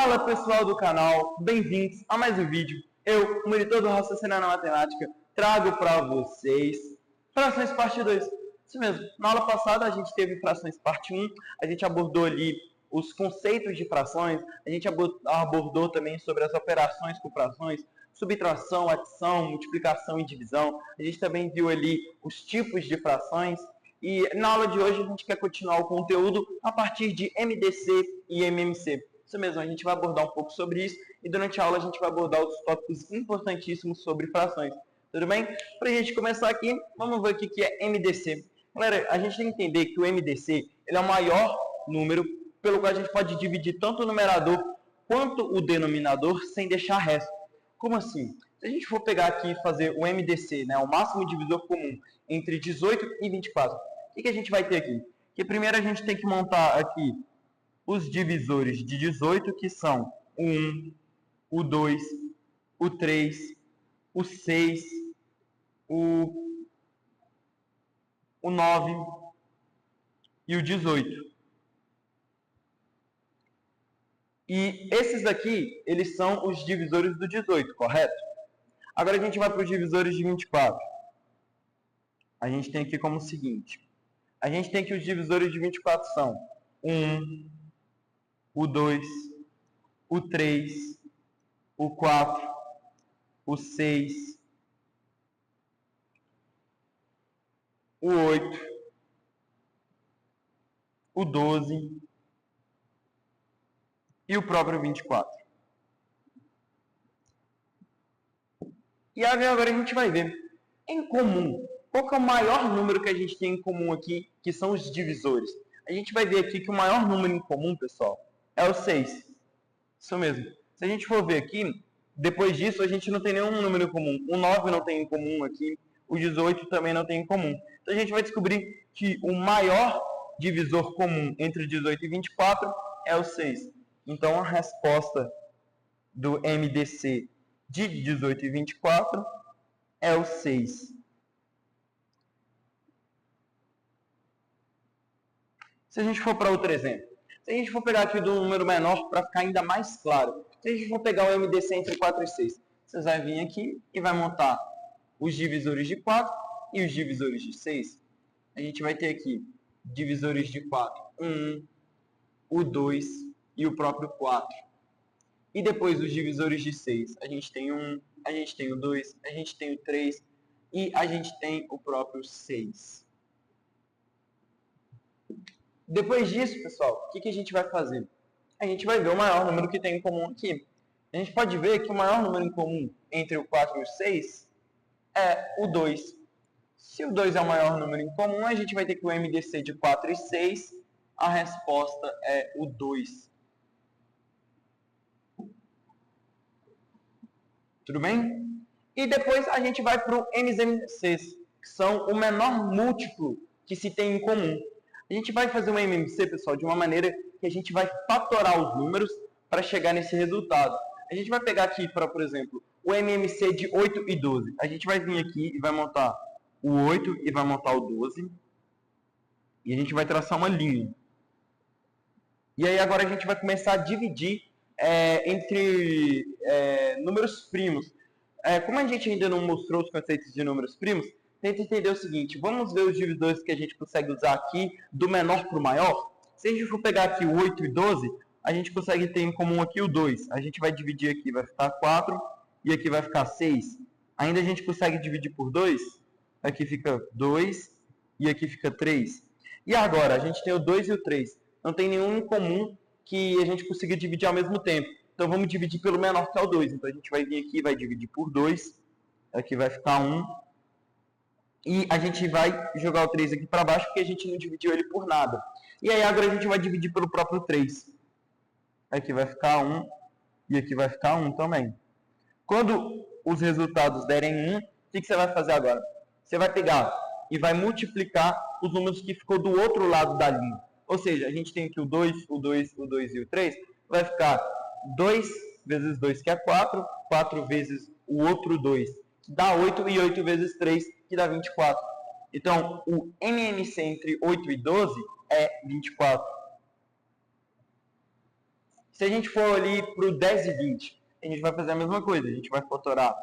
Fala pessoal do canal, bem-vindos a mais um vídeo. Eu, o monitor do Raciocínio na Matemática, trago para vocês frações parte 2. Isso mesmo, na aula passada a gente teve frações parte 1, a gente abordou ali os conceitos de frações, a gente abordou também sobre as operações com frações, subtração, adição, multiplicação e divisão. A gente também viu ali os tipos de frações. E na aula de hoje a gente quer continuar o conteúdo a partir de MDC e MMC. Isso mesmo, a gente vai abordar um pouco sobre isso e durante a aula a gente vai abordar os tópicos importantíssimos sobre frações. Tudo bem? Para a gente começar aqui, vamos ver o que é MDC. Galera, a gente tem que entender que o MDC ele é o maior número pelo qual a gente pode dividir tanto o numerador quanto o denominador sem deixar resto. Como assim? Se a gente for pegar aqui e fazer o MDC, né, o máximo divisor comum entre 18 e 24, o que a gente vai ter aqui? Que primeiro a gente tem que montar aqui os divisores de 18, que são o 1, o 2, o 3, o 6, o 9 e o 18. E esses daqui, eles são os divisores do 18, correto? Agora a gente vai para os divisores de 24. A gente tem aqui como o seguinte. A gente tem que os divisores de 24 são o 1, o 2, o 3, o 4, o 6, o 8, o 12 e o próprio 24. E agora a gente vai ver em comum. Qual que é o maior número que a gente tem em comum aqui, que são os divisores? A gente vai ver aqui que o maior número em comum, pessoal, é o 6. Isso mesmo. Se a gente for ver aqui, depois disso a gente não tem nenhum número em comum. O 9 não tem em comum aqui, o 18 também não tem em comum. Então a gente vai descobrir que o maior divisor comum entre 18 e 24 é o 6. Então a resposta do MDC de 18 e 24 é o 6. Se a gente for para outro exemplo, se a gente for pegar aqui do número menor para ficar ainda mais claro, se a gente for pegar o MDC entre 4 e 6, você vai vir aqui e vai montar os divisores de 4 e os divisores de 6. A gente vai ter aqui divisores de 4, o 1, o 2 e o próprio 4. E depois os divisores de 6, a gente tem o 1, a gente tem o 2, a gente tem o 3 e a gente tem o próprio 6. Depois disso, pessoal, o que a gente vai fazer? A gente vai ver o maior número que tem em comum aqui. A gente pode ver que o maior número em comum entre o 4 e o 6 é o 2. Se o 2 é o maior número em comum, a gente vai ter que o MDC de 4 e 6, a resposta é o 2. Tudo bem? E depois a gente vai para o MMCs, que são o menor múltiplo que se tem em comum. A gente vai fazer um MMC, pessoal, de uma maneira que a gente vai fatorar os números para chegar nesse resultado. A gente vai pegar aqui, por exemplo, o MMC de 8 e 12. A gente vai vir aqui e vai montar o 8 e vai montar o 12. E a gente vai traçar uma linha. E aí agora a gente vai começar a dividir entre números primos. Como a gente ainda não mostrou os conceitos de números primos, tenta entender o seguinte, vamos ver os divisores que a gente consegue usar aqui do menor para o maior. Se a gente for pegar aqui o 8 e 12, a gente consegue ter em comum aqui o 2. A gente vai dividir aqui, vai ficar 4 e aqui vai ficar 6. Ainda a gente consegue dividir por 2, aqui fica 2 e aqui fica 3. E agora, a gente tem o 2 e o 3. Não tem nenhum em comum que a gente consiga dividir ao mesmo tempo. Então vamos dividir pelo menor, que é o 2. Então a gente vai vir aqui e vai dividir por 2. Aqui vai ficar 1. E a gente vai jogar o 3 aqui para baixo, porque a gente não dividiu ele por nada. E aí agora a gente vai dividir pelo próprio 3. Aqui vai ficar 1 e aqui vai ficar 1 também. Quando os resultados derem 1, o que você vai fazer agora? Você vai pegar e vai multiplicar os números que ficou do outro lado da linha. Ou seja, a gente tem aqui o 2, o 2, o 2 e o 3. Vai ficar 2 vezes 2, que é 4. 4 vezes o outro 2, que dá 8. E 8 vezes 3, que dá 24. Então, o MMC entre 8 e 12 é 24. Se a gente for ali para o 10 e 20, a gente vai fazer a mesma coisa. A gente vai fatorar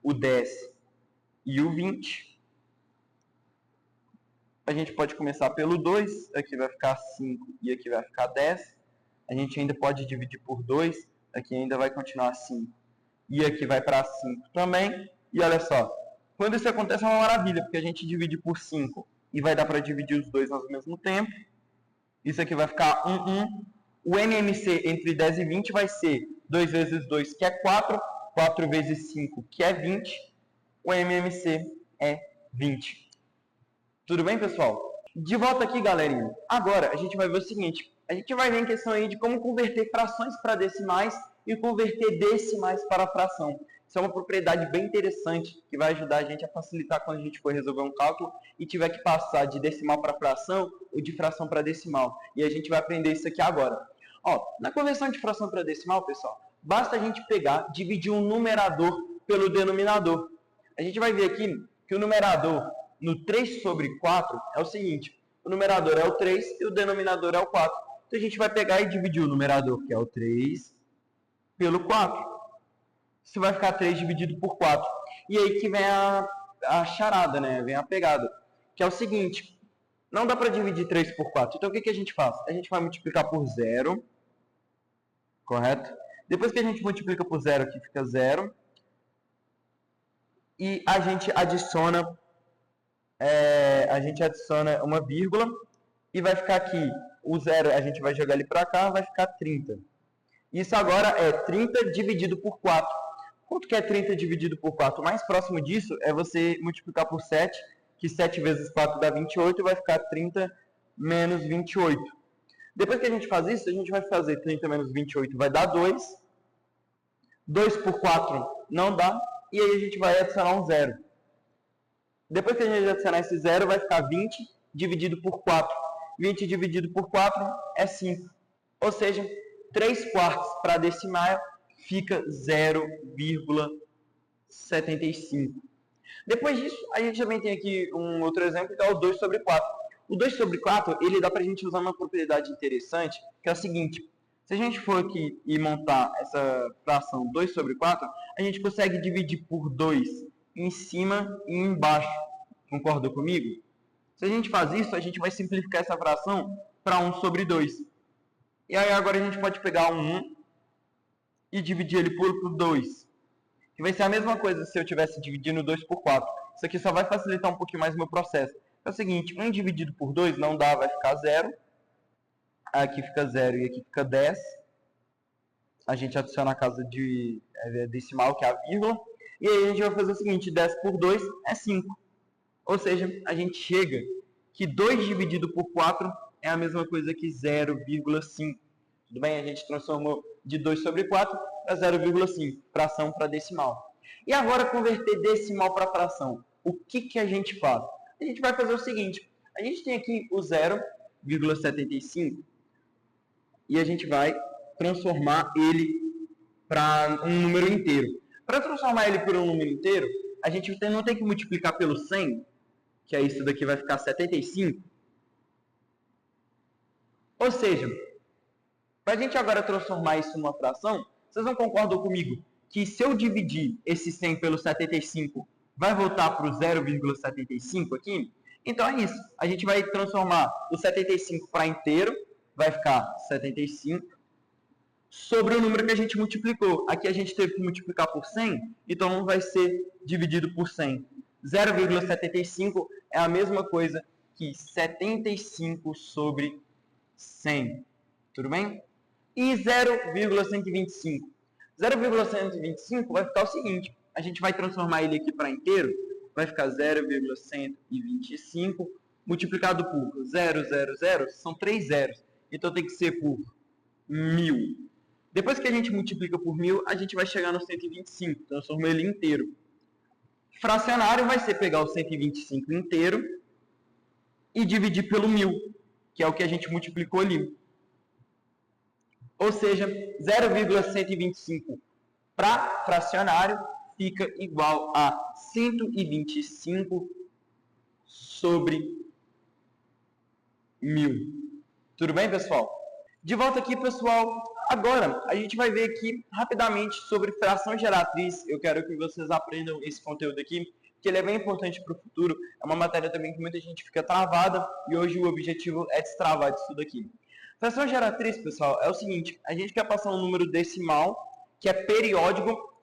o 10 e o 20. A gente pode começar pelo 2, aqui vai ficar 5 e aqui vai ficar 10. A gente ainda pode dividir por 2, aqui ainda vai continuar 5. E aqui vai para 5 também. E olha só, quando isso acontece é uma maravilha, porque a gente divide por 5 e vai dar para dividir os dois ao mesmo tempo. Isso aqui vai ficar 1, 1. O MMC entre 10 e 20 vai ser 2 vezes 2, que é 4. 4 vezes 5, que é 20. O MMC é 20. Tudo bem, pessoal? De volta aqui, galerinha. Agora, a gente vai ver o seguinte. A gente vai ver em questão aí de como converter frações para decimais e converter decimais para fração. Isso é uma propriedade bem interessante que vai ajudar a gente a facilitar quando a gente for resolver um cálculo e tiver que passar de decimal para fração ou de fração para decimal. E a gente vai aprender isso aqui agora. Ó, na conversão de fração para decimal, pessoal, basta a gente pegar, dividir um numerador pelo denominador. A gente vai ver aqui que o numerador no 3 sobre 4 é o seguinte. O numerador é o 3 e o denominador é o 4. Então a gente vai pegar e dividir o numerador, que é o 3, pelo 4. Isso vai ficar 3 dividido por 4. E aí que vem a charada, né? Vem a pegada. Que é o seguinte. Não dá para dividir 3 por 4. Então o que a gente faz? A gente vai multiplicar por 0. Correto? Depois que a gente multiplica por 0, aqui fica 0. E a gente adiciona uma vírgula. E vai ficar aqui o 0, a gente vai jogar ele para cá, vai ficar 30. Isso agora é 30 dividido por 4. Quanto que é 30 dividido por 4? O mais próximo disso é você multiplicar por 7, que 7 vezes 4 dá 28, e vai ficar 30 menos 28. Depois que a gente faz isso, a gente vai fazer 30 menos 28, vai dar 2. 2 por 4 não dá, e aí a gente vai adicionar um 0. Depois que a gente adicionar esse 0, vai ficar 20 dividido por 4. 20 dividido por 4 é 5. Ou seja, 3 quartos para decimal fica 0,75. Depois disso, a gente também tem aqui um outro exemplo, que é o 2 sobre 4. O 2 sobre 4, ele dá para a gente usar uma propriedade interessante, que é o seguinte. Se a gente for aqui e montar essa fração 2 sobre 4, a gente consegue dividir por 2 em cima e embaixo. Concordou comigo? Se a gente faz isso, a gente vai simplificar essa fração para 1 sobre 2. E aí agora a gente pode pegar um 1 e dividir ele por 2. Que vai ser a mesma coisa se eu estivesse dividindo 2 por 4. Isso aqui só vai facilitar um pouquinho mais o meu processo. É o seguinte, 1 dividido por 2 não dá, vai ficar 0. Aqui fica 0 e aqui fica 10. A gente adiciona a casa de decimal, que é a vírgula. E aí a gente vai fazer o seguinte, 10 por 2 é 5. Ou seja, a gente chega que 2 dividido por 4 é a mesma coisa que 0,5. Tudo bem? A gente transformou de 2 sobre 4 para 0,5, fração para decimal. E agora converter decimal para fração. O que a gente faz? A gente vai fazer o seguinte, a gente tem aqui o 0,75 e a gente vai transformar ele para um número inteiro. Para transformar ele por um número inteiro, a gente não tem que multiplicar pelo 100, que é isso daqui vai ficar 75. Ou seja, para a gente agora transformar isso numa fração, vocês não concordam comigo que se eu dividir esse 100 pelo 75, vai voltar para o 0,75 aqui? Então é isso. A gente vai transformar o 75 para inteiro, vai ficar 75, sobre o número que a gente multiplicou. Aqui a gente teve que multiplicar por 100, então vai ser dividido por 100. 0,75 é a mesma coisa que 75 sobre 100. Tudo bem? E 0,125? 0,125 vai ficar o seguinte, a gente vai transformar ele aqui para inteiro, vai ficar 0,125 multiplicado por 000, são 3 zeros, então tem que ser por 1000. Depois que a gente multiplica por 1000, a gente vai chegar no 125, transforma ele inteiro. Fracionário vai ser pegar o 125 inteiro e dividir pelo 1000, que é o que a gente multiplicou ali. Ou seja, 0,125 para fracionário fica igual a 125 sobre 1000. Tudo bem, pessoal? De volta aqui, pessoal. Agora, a gente vai ver aqui rapidamente sobre fração geratriz. Eu quero que vocês aprendam esse conteúdo aqui, que ele é bem importante para o futuro. É uma matéria também que muita gente fica travada e hoje o objetivo é destravar disso daqui. Fração geratriz, pessoal, é o seguinte: a gente quer passar um número decimal que é periódico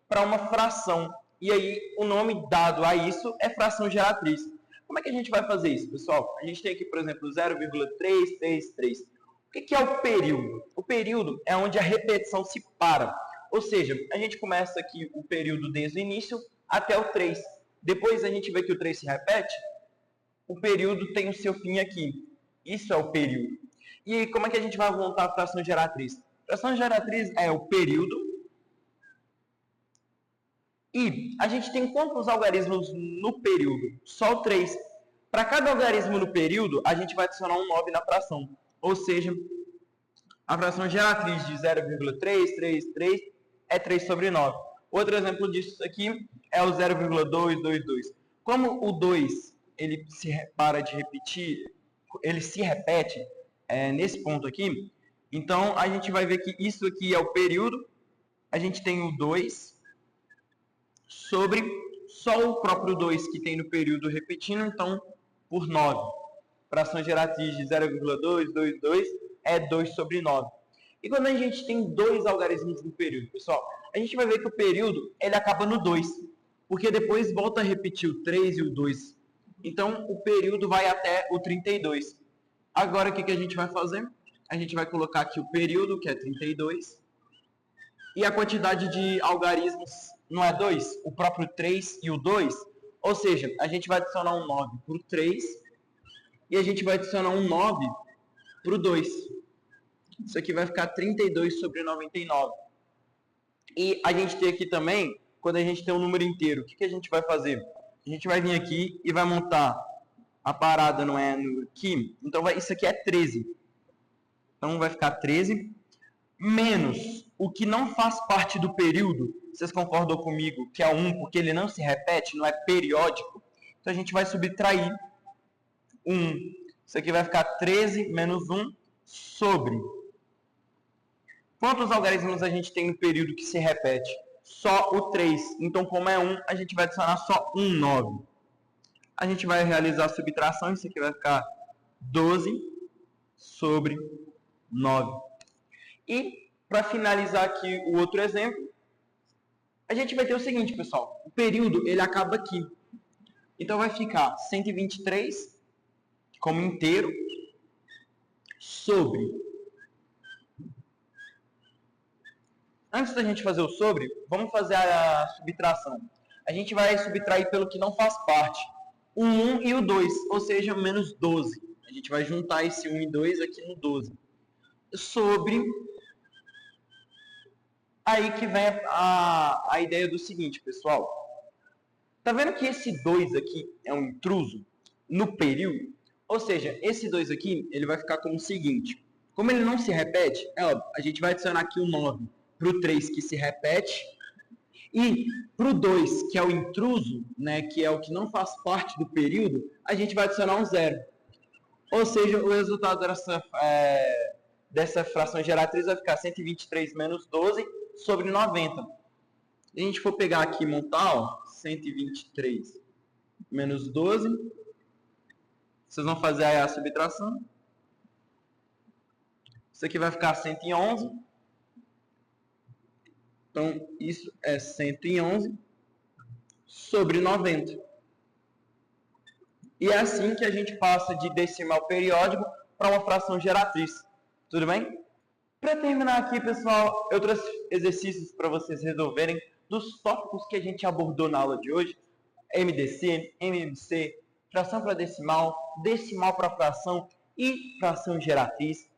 para uma fração. E aí, o nome dado a isso é fração geratriz. Como é que a gente vai fazer isso, pessoal? A gente tem aqui, por exemplo, 0,333. O que é o período? O período é onde a repetição se para. Ou seja, a gente começa aqui o período desde o início até o 3. Depois a gente vê que o 3 se repete, o período tem o seu fim aqui. Isso é o período. E como é que a gente vai montar a fração geratriz? A fração geratriz é o período. E a gente tem quantos algarismos no período? Só o 3. Para cada algarismo no período, a gente vai adicionar um 9 na fração. Ou seja, a fração geratriz de 0,333 é 3 sobre 9. Outro exemplo disso aqui é o 0,222. Como o 2 ele se para de repetir, ele se repete nesse ponto aqui, então a gente vai ver que isso aqui é o período, a gente tem o 2 sobre só o próprio 2 que tem no período repetindo, então por 9. Fração geratriz de 0,222 é 2 sobre 9. E quando a gente tem dois algarismos no período, pessoal, a gente vai ver que o período ele acaba no 2, porque depois volta a repetir o 3 e o 2. Então, o período vai até o 32. Agora, o que a gente vai fazer? A gente vai colocar aqui o período, que é 32, e a quantidade de algarismos não é 2? O próprio 3 e o 2? Ou seja, a gente vai adicionar um 9 para o 3, e a gente vai adicionar um 9 para o 2. Isso aqui vai ficar 32 sobre 99. E a gente tem aqui também, quando a gente tem um número inteiro, o que a gente vai fazer? A gente vai vir aqui e vai montar a parada, não é aqui? Então, isso aqui é 13. Então, vai ficar 13 menos o que não faz parte do período. Vocês concordam comigo que é 1, porque ele não se repete, não é periódico? Então, a gente vai subtrair 1. Isso aqui vai ficar 13 menos 1 sobre. Quantos algarismos a gente tem no período que se repete? Só o 3. Então, como é 1, a gente vai adicionar só um 9. A gente vai realizar a subtração. Isso aqui vai ficar 12 sobre 9. E, para finalizar aqui o outro exemplo, a gente vai ter o seguinte, pessoal. O período, ele acaba aqui. Então, vai ficar 123 como inteiro sobre. Antes da gente fazer o sobre, vamos fazer a subtração. A gente vai subtrair pelo que não faz parte. O 1 e o 2, ou seja, menos 12. A gente vai juntar esse 1 e 2 aqui no 12. Sobre. Aí que vem a ideia do seguinte, pessoal. Tá vendo que esse 2 aqui é um intruso no período? Ou seja, esse 2 aqui, ele vai ficar como o seguinte. Como ele não se repete, a gente vai adicionar aqui o 9 para o 3 que se repete, e para o 2, que é o intruso, né, que é o que não faz parte do período, a gente vai adicionar um 0. Ou seja, o resultado dessa fração geratriz vai ficar 123 menos 12 sobre 90. Se a gente for pegar aqui e montar, 123 menos 12, vocês vão fazer aí a subtração. Isso aqui vai ficar 111. Então, isso é 111 sobre 90. E é assim que a gente passa de decimal periódico para uma fração geratriz. Tudo bem? Para terminar aqui, pessoal, eu trouxe exercícios para vocês resolverem dos tópicos que a gente abordou na aula de hoje. MDC, MMC, fração para decimal, decimal para fração e fração geratriz.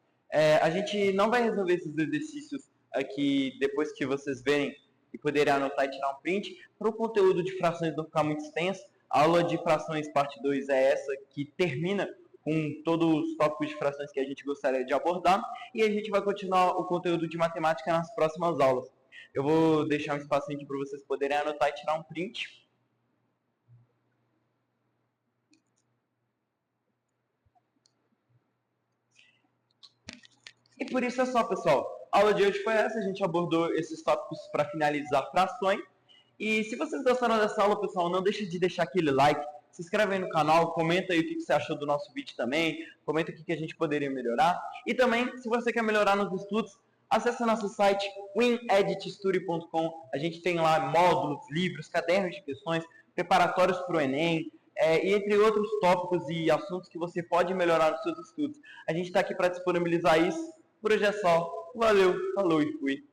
A gente não vai resolver esses exercícios aqui depois que vocês verem e poderem anotar e tirar um print, para o conteúdo de frações não ficar muito extenso. A aula de frações parte 2 é essa, que termina com todos os tópicos de frações que a gente gostaria de abordar, e a gente vai continuar o conteúdo de matemática nas próximas aulas. Eu vou deixar um espacinho aqui para vocês poderem anotar e tirar um print. E por isso é só, pessoal. A aula de hoje foi essa, a gente abordou esses tópicos para finalizar frações. E se vocês gostaram dessa aula, pessoal, não deixe de deixar aquele like, se inscreve aí no canal, comenta aí o que você achou do nosso vídeo também, comenta o que a gente poderia melhorar. E também, se você quer melhorar nos estudos, acesse nosso site wineditstudy.com. A gente tem lá módulos, livros, cadernos de questões, preparatórios para o Enem, e entre outros tópicos e assuntos que você pode melhorar nos seus estudos. A gente está aqui para disponibilizar isso. Por hoje é só. Valeu, falou e fui.